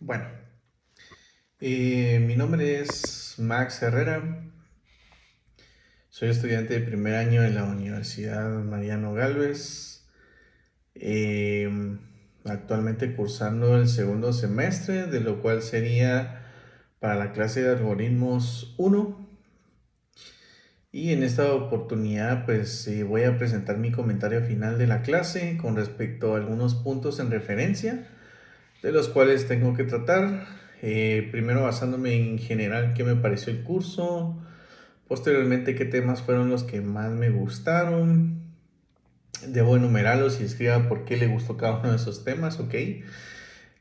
Bueno, mi nombre es Max Herrera, soy estudiante de primer año en la Universidad Mariano Galvez, actualmente cursando el segundo semestre, de lo cual sería para la clase de algoritmos 1. Y en esta oportunidad pues voy a presentar mi comentario final de la clase con respecto a algunos puntos en referencia de los cuales tengo que tratar. Primero basándome en general qué me pareció el curso, posteriormente qué temas fueron los que más me gustaron. Debo enumerarlos y escriba por qué le gustó cada uno de esos temas, ¿ok?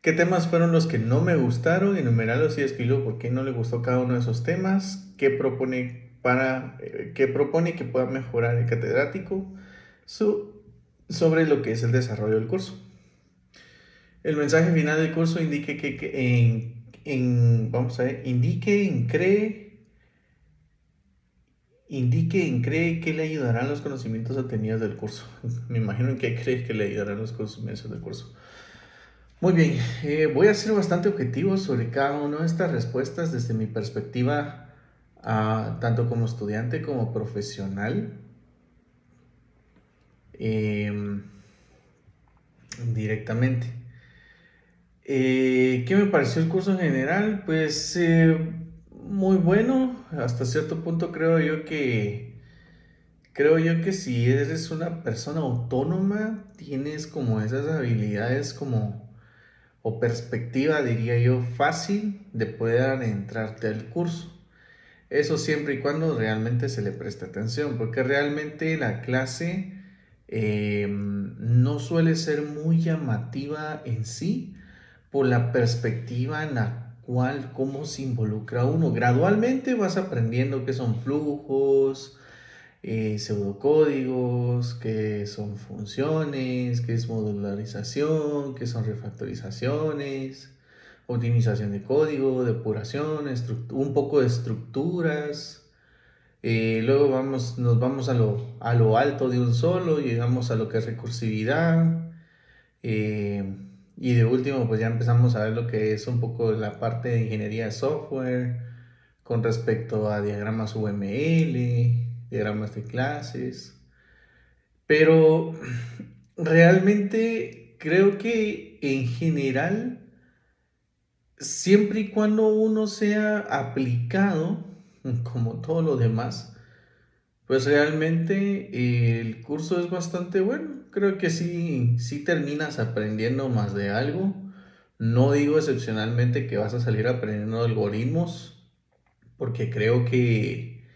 ¿Qué temas fueron los que no me gustaron? Enumerarlos y escribo por qué no le gustó cada uno de esos temas. ¿Qué propone que pueda mejorar el catedrático su- sobre lo que es el desarrollo del curso? El mensaje final del curso indique vamos a ver, indique en qué le ayudarán los conocimientos obtenidos del curso. Me imagino en qué cree que le ayudarán los conocimientos del curso. Muy bien, voy a ser bastante objetivo sobre cada una de estas respuestas desde mi perspectiva, tanto como estudiante como profesional. em, Directamente. ¿Qué me pareció el curso en general? Pues muy bueno. Hasta cierto punto creo yo que si eres una persona autónoma, tienes como esas habilidades como o perspectiva, diría yo, fácil de poder adentrarte al curso. Eso siempre y cuando realmente se le preste atención, porque realmente la clase no suele ser muy llamativa en sí por la perspectiva en la cual cómo se involucra uno. Gradualmente vas aprendiendo qué son flujos, pseudocódigos, qué son funciones, qué es modularización, qué son refactorizaciones, optimización de código, depuración, un poco de estructuras. Luego nos vamos a lo alto de un solo, llegamos a lo que es recursividad. eh, y de último, pues ya empezamos a ver lo que es un poco la parte de ingeniería de software con respecto a diagramas UML, diagramas de clases. Pero realmente creo que en general, siempre y cuando uno sea aplicado, como todo lo demás, pues realmente el curso es bastante bueno. Creo que sí, sí terminas aprendiendo más de algo. No digo excepcionalmente que vas a salir aprendiendo algoritmos, porque creo que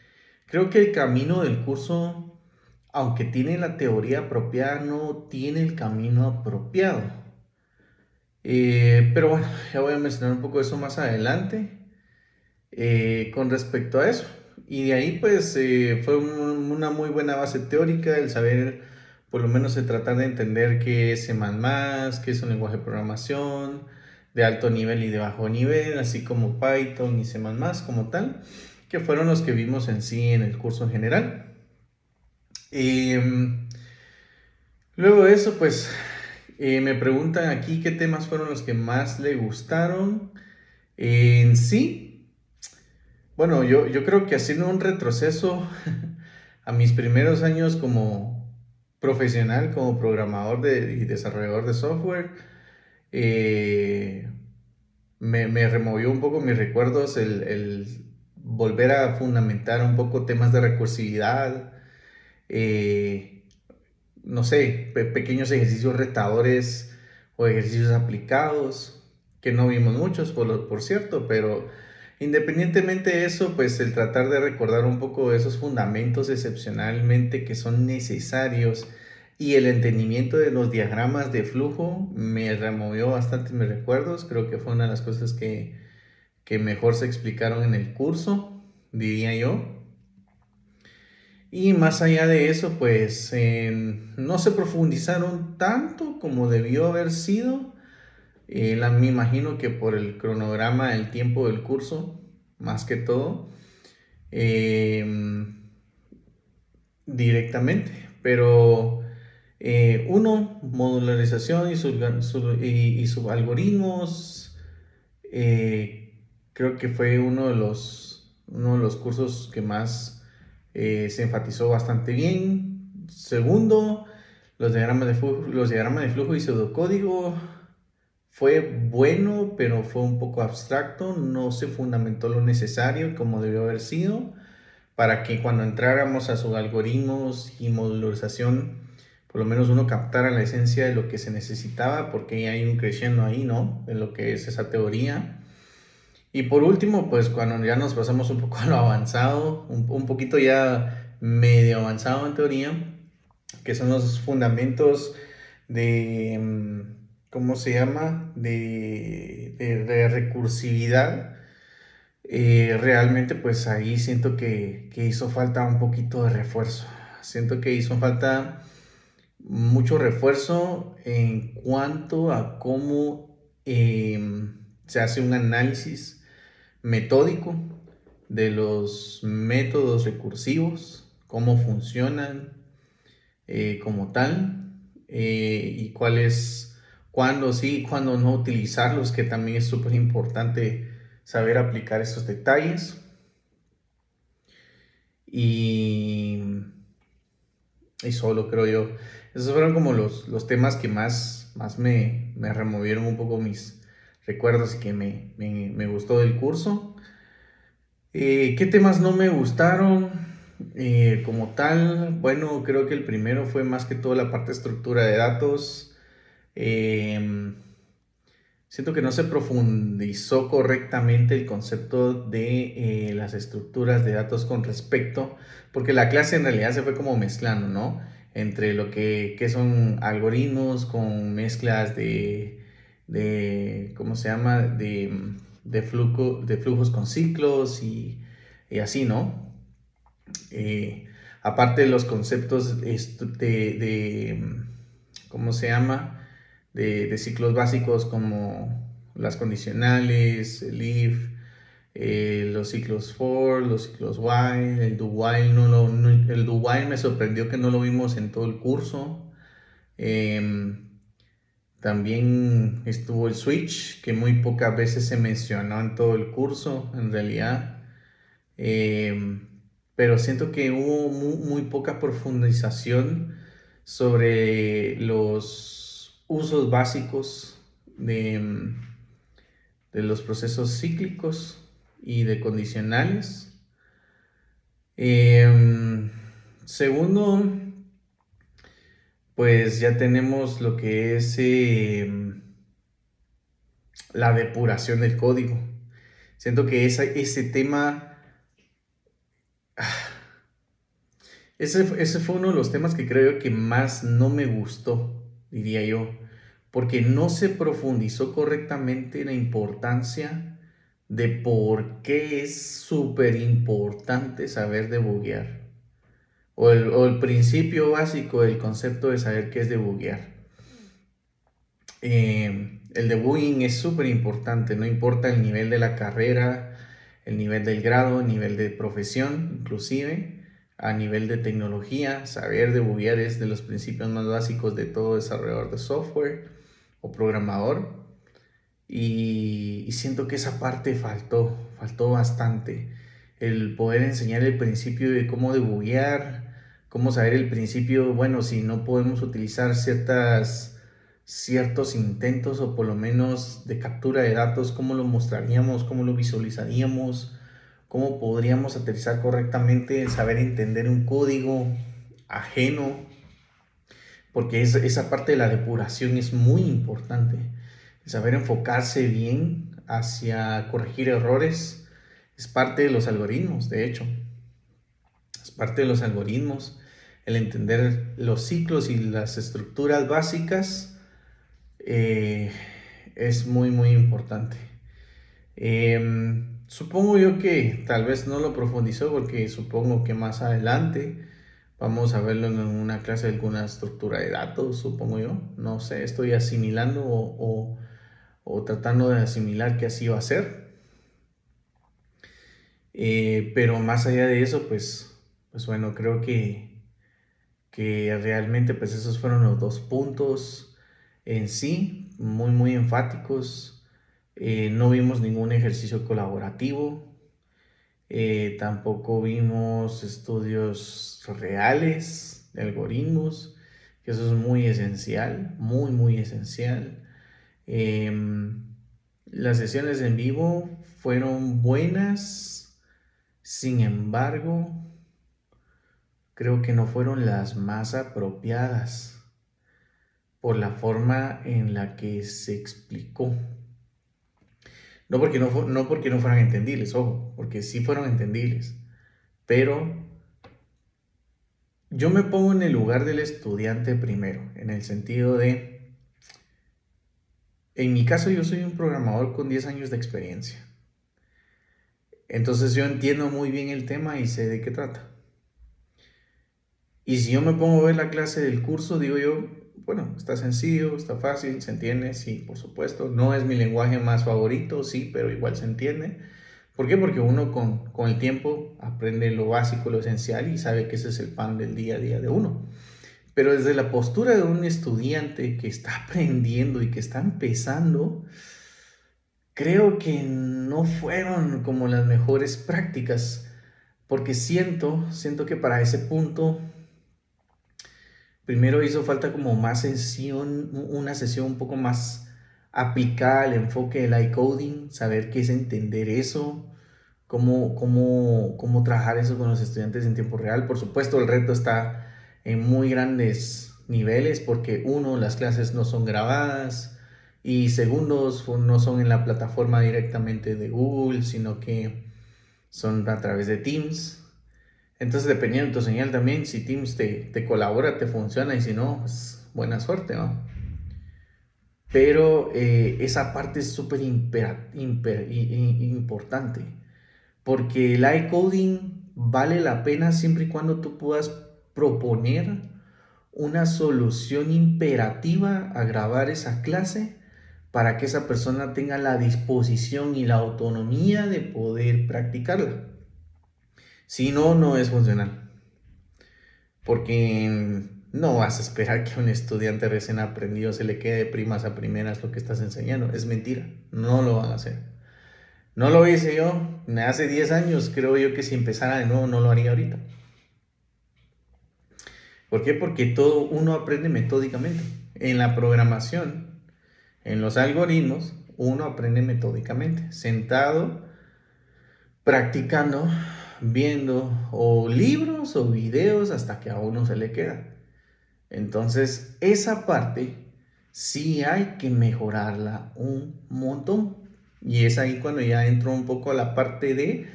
el camino del curso, aunque tiene la teoría apropiada, no tiene el camino apropiado. Pero bueno, ya voy a mencionar un poco eso más adelante con respecto a eso. Y de ahí pues fue una muy buena base teórica el saber, por lo menos tratar de entender qué es C++, qué es un lenguaje de programación de alto nivel y de bajo nivel, así como Python y C++ como tal, que fueron los que vimos en sí en el curso en general. Em, Luego de eso, pues me preguntan aquí qué temas fueron los que más le gustaron en sí. Bueno, yo creo que haciendo un retroceso a mis primeros años como profesional, como programador y desarrollador de software, eh, me removió un poco mis recuerdos el volver a fundamentar un poco temas de recursividad, eh, no sé, pequeños ejercicios retadores o ejercicios aplicados, que no vimos muchos, por cierto, pero independientemente de eso, pues el tratar de recordar un poco de esos fundamentos excepcionalmente que son necesarios y el entendimiento de los diagramas de flujo me removió bastante mis recuerdos. Creo que fue una de las cosas que mejor se explicaron en el curso, diría yo. Y más allá de eso, pues no se profundizaron tanto como debió haber sido. Me imagino que por el cronograma, el tiempo del curso, más que todo, eh, directamente. Pero modularización y sus algoritmos. Creo que fue uno de los cursos que más se enfatizó bastante bien. Segundo, los diagramas de flujo y pseudocódigo fue bueno, pero fue un poco abstracto, no se fundamentó lo necesario como debió haber sido para que cuando entráramos a sus algoritmos y modularización, por lo menos uno captara la esencia de lo que se necesitaba, porque hay un creciendo ahí, ¿no? En lo que es esa teoría. Y por último, pues cuando ya nos pasamos un poco a lo avanzado, un poquito ya medio avanzado en teoría, que son los fundamentos de, ¿cómo se llama? De recursividad. Realmente pues ahí siento que hizo falta un poquito de refuerzo. Siento que hizo falta mucho refuerzo en cuanto a cómo se hace un análisis metódico de los métodos recursivos, cómo funcionan como tal, y cuándo sí, cuándo no utilizarlos, que también es súper importante saber aplicar esos detalles. Y, y solo creo yo. Esos fueron como los temas que más me removieron un poco mis recuerdos y que me gustó del curso. ¿Qué temas no me gustaron? Como tal, bueno, creo que el primero fue más que todo la parte de estructura de datos. Em, Siento que no se profundizó correctamente el concepto de las estructuras de datos con respecto, porque la clase en realidad se fue como mezclando, ¿no? Entre lo que son algoritmos con mezclas ¿cómo se llama? De flujos con ciclos y así, ¿no? Aparte de los conceptos ¿cómo se llama? De ciclos básicos como las condicionales, el if, los ciclos for, los ciclos while, el do while, el do while me sorprendió que no lo vimos en todo el curso. Em, También estuvo el switch, que muy pocas veces se mencionó en todo el curso, en realidad. Em, pero siento que hubo muy poca profundización sobre los usos básicos de los procesos cíclicos y de condicionales. Em, Segundo, pues ya tenemos lo que es la depuración del código. Siento que ese tema, ese fue uno de los temas que creo que más no me gustó, diría yo, porque no se profundizó correctamente en la importancia de por qué es súper importante saber debuguear, o el principio básico del concepto de saber qué es debuguear. El debugging es súper importante, no importa el nivel de la carrera, el nivel del grado, el nivel de profesión, inclusive a nivel de tecnología, saber debuguear es de los principios más básicos de todo desarrollador de software o programador. Y siento que esa parte faltó bastante. El poder enseñar el principio de cómo debuguear, cómo saber el principio, bueno, si no podemos utilizar ciertos intentos o por lo menos de captura de datos, cómo lo mostraríamos, cómo lo visualizaríamos, cómo podríamos aterrizar correctamente, el saber entender un código ajeno, porque esa parte de la depuración es muy importante. El saber enfocarse bien hacia corregir errores es parte de los algoritmos, de hecho. Es parte de los algoritmos. El entender los ciclos y las estructuras básicas eh, es muy importante. Supongo yo que tal vez no lo profundizó porque supongo que más adelante vamos a verlo en una clase de alguna estructura de datos, supongo yo. No sé, estoy asimilando o tratando de asimilar que así va a ser. Pero más allá de eso, pues bueno, creo que realmente pues esos fueron los dos puntos en sí, muy enfáticos. No vimos ningún ejercicio colaborativo, tampoco vimos estudios reales de algoritmos, que eso es muy esencial, muy, muy esencial. Em, las sesiones en vivo fueron buenas, sin embargo, creo que no fueron las más apropiadas por la forma en la que se explicó. No porque no fueran entendibles, ojo, porque sí fueron entendibles, pero yo me pongo en el lugar del estudiante primero, en el sentido de, en mi caso yo soy un programador con 10 años de experiencia, entonces yo entiendo muy bien el tema y sé de qué trata. Y si yo me pongo a ver la clase del curso, digo yo, bueno, está sencillo, está fácil, se entiende, sí, por supuesto. No es mi lenguaje más favorito, sí, pero igual se entiende. ¿Por qué? Porque uno con el tiempo aprende lo básico, lo esencial y sabe que ese es el pan del día a día de uno. Pero desde la postura de un estudiante que está aprendiendo y que está empezando, creo que no fueron como las mejores prácticas, porque siento que para ese punto primero hizo falta como más sesión, una sesión un poco más aplicada al enfoque del iCoding, saber qué es entender eso, cómo trabajar eso con los estudiantes en tiempo real. Por supuesto, el reto está en muy grandes niveles porque uno, las clases no son grabadas y segundos, no son en la plataforma directamente de Google, sino que son a través de Teams. Entonces, dependiendo de tu señal también, si Teams te colabora, te funciona, y si no, pues buena suerte, ¿no? Pero esa parte es súper importante, porque el iCoding vale la pena siempre y cuando tú puedas proponer una solución imperativa a grabar esa clase para que esa persona tenga la disposición y la autonomía de poder practicarla. Si no, no es funcional. Porque no vas a esperar que a un estudiante recién aprendido se le quede de primas a primeras lo que estás enseñando. Es mentira, no lo van a hacer. No lo hice yo hace 10 años, creo yo que si empezara de nuevo no lo haría ahorita. ¿Por qué? Porque todo uno aprende metódicamente. En la programación, en los algoritmos, uno aprende metódicamente, sentado, practicando, viendo o libros o videos hasta que a uno se le queda. Entonces, esa parte sí hay que mejorarla un montón. Y es ahí cuando ya entro un poco a la parte de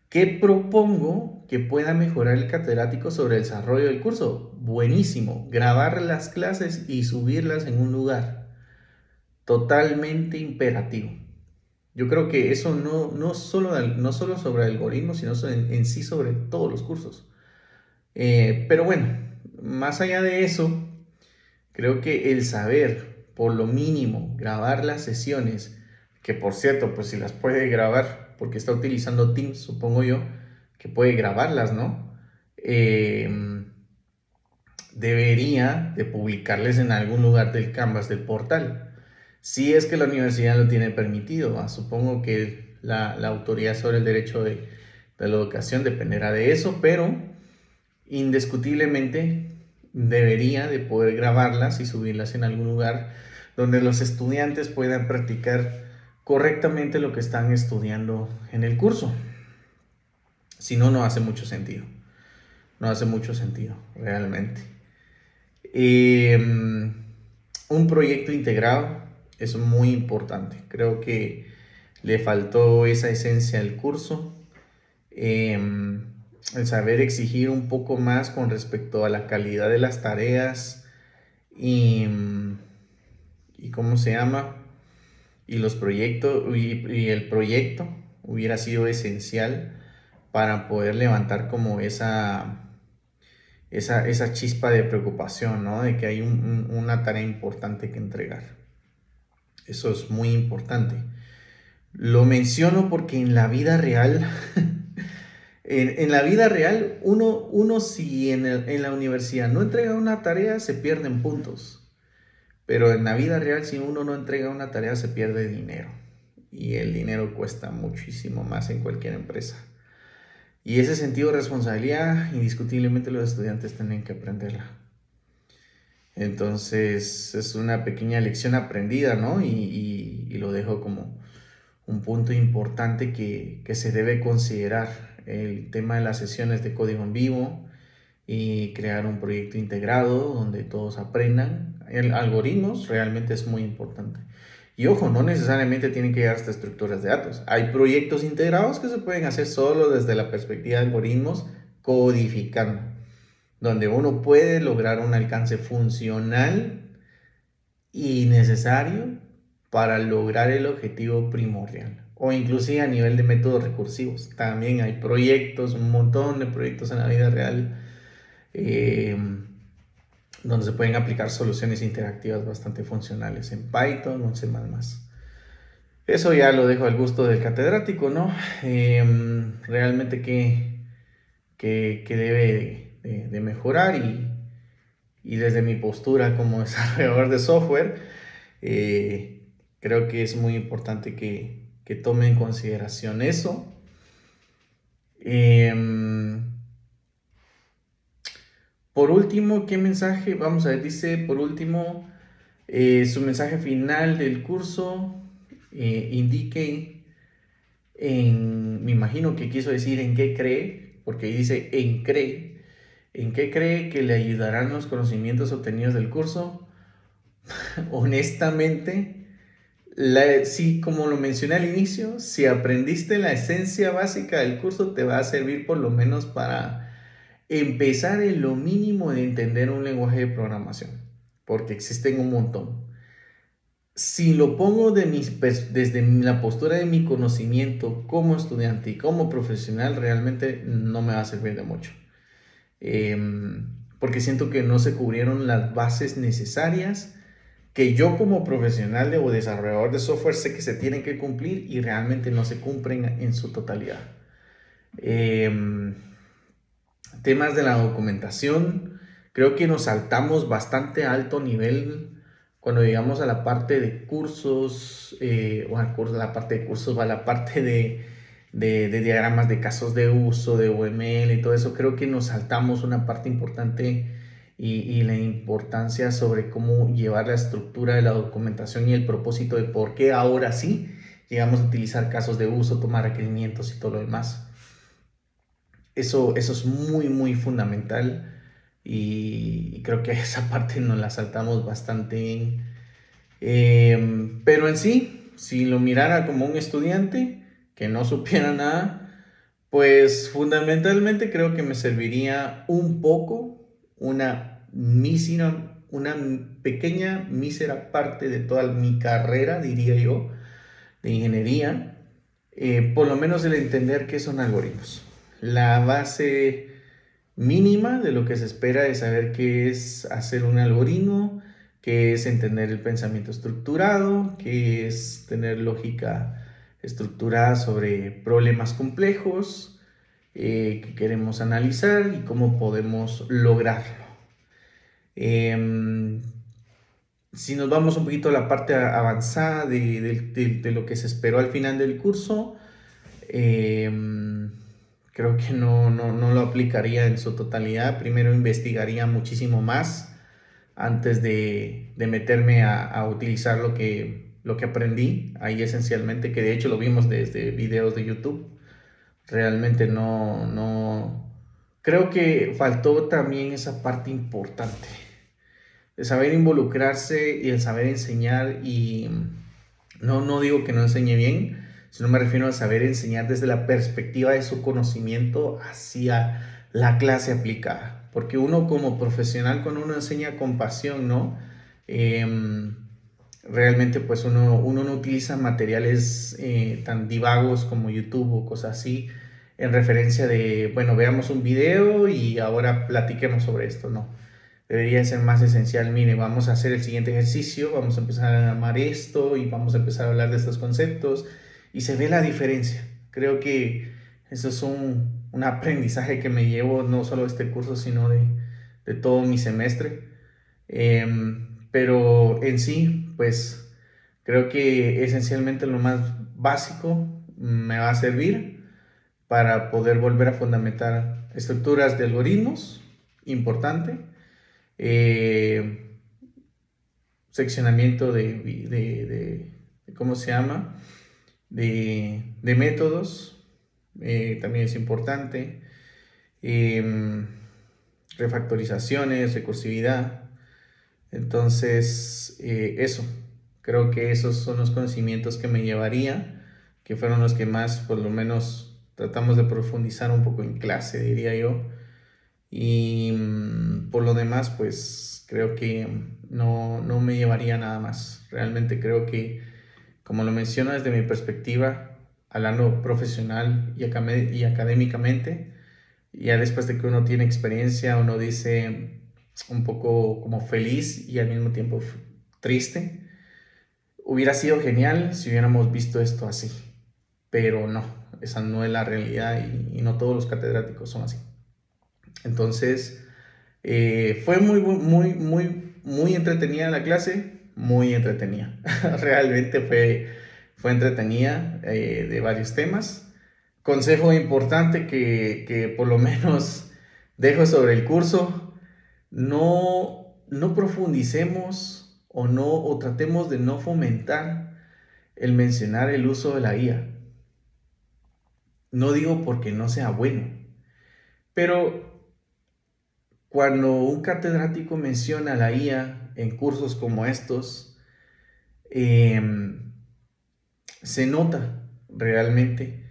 qué propongo que pueda mejorar el catedrático sobre el desarrollo del curso. Buenísimo, grabar las clases y subirlas en un lugar. Totalmente imperativo. Yo creo que eso no solo sobre algoritmos, sino en sí sobre todos los cursos. Pero bueno, más allá de eso, creo que el saber, por lo mínimo, grabar las sesiones, que por cierto, pues si las puede grabar, porque está utilizando Teams, supongo yo, que puede grabarlas, ¿no? Debería de publicarles en algún lugar del Canvas del portal. Si es que la universidad lo tiene permitido, ¿va? Supongo que la autoridad sobre el derecho de la educación dependerá de eso, pero indiscutiblemente debería de poder grabarlas y subirlas en algún lugar donde los estudiantes puedan practicar correctamente lo que están estudiando en el curso. Si no, no hace mucho sentido. No hace mucho sentido, realmente. Eh, un proyecto integrado es muy importante. Creo que le faltó esa esencia al curso. El saber exigir un poco más con respecto a la calidad de las tareas y, y cómo se llama, y los proyectos, y el proyecto hubiera sido esencial para poder levantar como esa chispa de preocupación, ¿no? De que hay una tarea importante que entregar. Eso es muy importante. Lo menciono porque en la vida real, en la vida real, uno si en la universidad no entrega una tarea, se pierden puntos. Pero en la vida real, si uno no entrega una tarea, se pierde dinero. y el dinero cuesta muchísimo más en cualquier empresa. Y ese sentido de responsabilidad, indiscutiblemente los estudiantes tienen que aprenderla. Entonces es una pequeña lección aprendida, ¿no? Y lo dejo como un punto importante que se debe considerar, el tema de las sesiones de código en vivo y crear un proyecto integrado donde todos aprendan. El algoritmos realmente es muy importante. Y ojo, no necesariamente tienen que llegar hasta estructuras de datos. Hay proyectos integrados que se pueden hacer solo desde la perspectiva de algoritmos, codificando, donde uno puede lograr un alcance funcional y necesario para lograr el objetivo primordial. O inclusive a nivel de métodos recursivos. También hay proyectos, un montón de proyectos en la vida real, eh, donde se pueden aplicar soluciones interactivas bastante funcionales en Python o en C++. Eso ya lo dejo al gusto del catedrático, ¿no? Realmente que debe de mejorar, y desde mi postura como desarrollador de software, creo que es muy importante que tome en consideración eso. Por último, ¿qué mensaje? Vamos a ver, dice por último, su mensaje final del curso, indique me imagino que quiso decir en qué cree, porque ahí dice en qué cree que le ayudarán los conocimientos obtenidos del curso. Honestamente, sí, como lo mencioné al inicio, si aprendiste la esencia básica del curso, te va a servir por lo menos para empezar en lo mínimo de entender un lenguaje de programación, porque existen un montón. Si lo pongo desde la postura de mi conocimiento como estudiante y como profesional, realmente no me va a servir de mucho. Porque siento que no se cubrieron las bases necesarias que yo como profesional o desarrollador de software sé que se tienen que cumplir y realmente no se cumplen en su totalidad. Temas de la documentación, creo que nos saltamos bastante alto nivel cuando llegamos a la parte de cursos, o a la parte de cursos, va a la parte de diagramas de casos de uso, de UML y todo eso. Creo que nos saltamos una parte importante, y la importancia sobre cómo llevar la estructura de la documentación y el propósito de por qué ahora sí llegamos a utilizar casos de uso, tomar requerimientos y todo lo demás. Eso es muy, muy fundamental, y creo que esa parte nos la saltamos bastante bien. Pero en sí, si lo mirara como un estudiante que no supiera nada, pues fundamentalmente creo que me serviría un poco, una pequeña, mísera parte de toda mi carrera, diría yo, de ingeniería, por lo menos el entender qué son algoritmos. La base mínima de lo que se espera es saber qué es hacer un algoritmo, qué es entender el pensamiento estructurado, qué es tener lógica estructurada sobre problemas complejos, que queremos analizar y cómo podemos lograrlo. Si nos vamos un poquito a la parte avanzada de lo que se esperó al final del curso, creo que no lo aplicaría en su totalidad. Primero investigaría muchísimo más antes de meterme a utilizar lo que aprendí ahí esencialmente, que de hecho lo vimos desde videos de YouTube. Realmente no. Creo que faltó también esa parte importante de saber involucrarse y el saber enseñar, y no digo que no enseñe bien, sino me refiero a saber enseñar desde la perspectiva de su conocimiento hacia la clase aplicada. Porque uno como profesional, cuando uno enseña con pasión, ¿no? Realmente pues uno no utiliza materiales tan divagos como YouTube o cosas así, en referencia de, bueno, veamos un video y ahora platiquemos sobre esto, ¿no? Debería ser más esencial. Mire, vamos a hacer el siguiente ejercicio, vamos a empezar a armar esto y vamos a empezar a hablar de estos conceptos, y se ve la diferencia. Creo que eso es un aprendizaje que me llevo no solo de este curso, sino de todo mi semestre. Pero en sí, pues creo que esencialmente lo más básico me va a servir para poder volver a fundamentar estructuras de algoritmos, importante, eh, seccionamiento ¿cómo se llama? De métodos, también es importante, eh, refactorizaciones, recursividad. Entonces, eso, creo que esos son los conocimientos que me llevaría, que fueron los que más, por lo menos, tratamos de profundizar un poco en clase, diría yo. Y por lo demás, pues creo que no me llevaría nada más. Realmente creo que, como lo menciono desde mi perspectiva, hablando profesional y académicamente, ya después de que uno tiene experiencia, uno dice un poco como feliz y al mismo tiempo triste. Hubiera sido genial si hubiéramos visto esto así, pero no, esa no es la realidad y no todos los catedráticos son así. Entonces, fue muy entretenida la clase, muy entretenida. Realmente fue entretenida, de varios temas. Consejo importante que por lo menos dejo sobre el curso: no profundicemos o tratemos de no fomentar el mencionar el uso de la IA. No digo porque no sea bueno, pero cuando un catedrático menciona la IA en cursos como estos, se nota realmente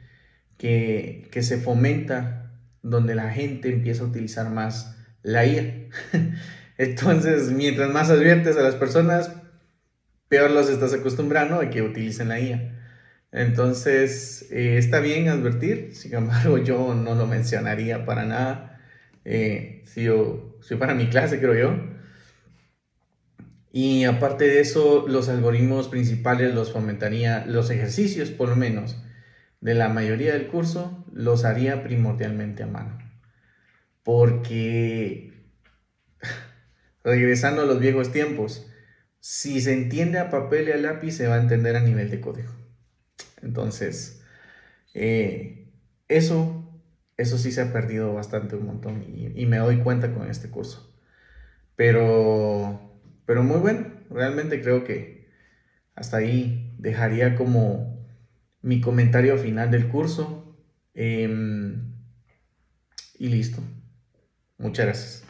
que se fomenta donde la gente empieza a utilizar más la IA. Entonces, mientras más adviertes a las personas, peor los estás acostumbrando a que utilicen la IA. Entonces, está bien advertir, sin embargo, yo no lo mencionaría para nada. Si para mi clase, creo yo. Y aparte de eso, los algoritmos principales los fomentaría, los ejercicios por lo menos, de la mayoría del curso, los haría primordialmente a mano. Porque, regresando a los viejos tiempos, si se entiende a papel y a lápiz, se va a entender a nivel de código. Entonces, eh, eso, eso sí se ha perdido bastante, un montón, y me doy cuenta con este curso. Pero muy bueno, realmente creo que hasta ahí dejaría como mi comentario final del curso. Y listo. Muchas gracias.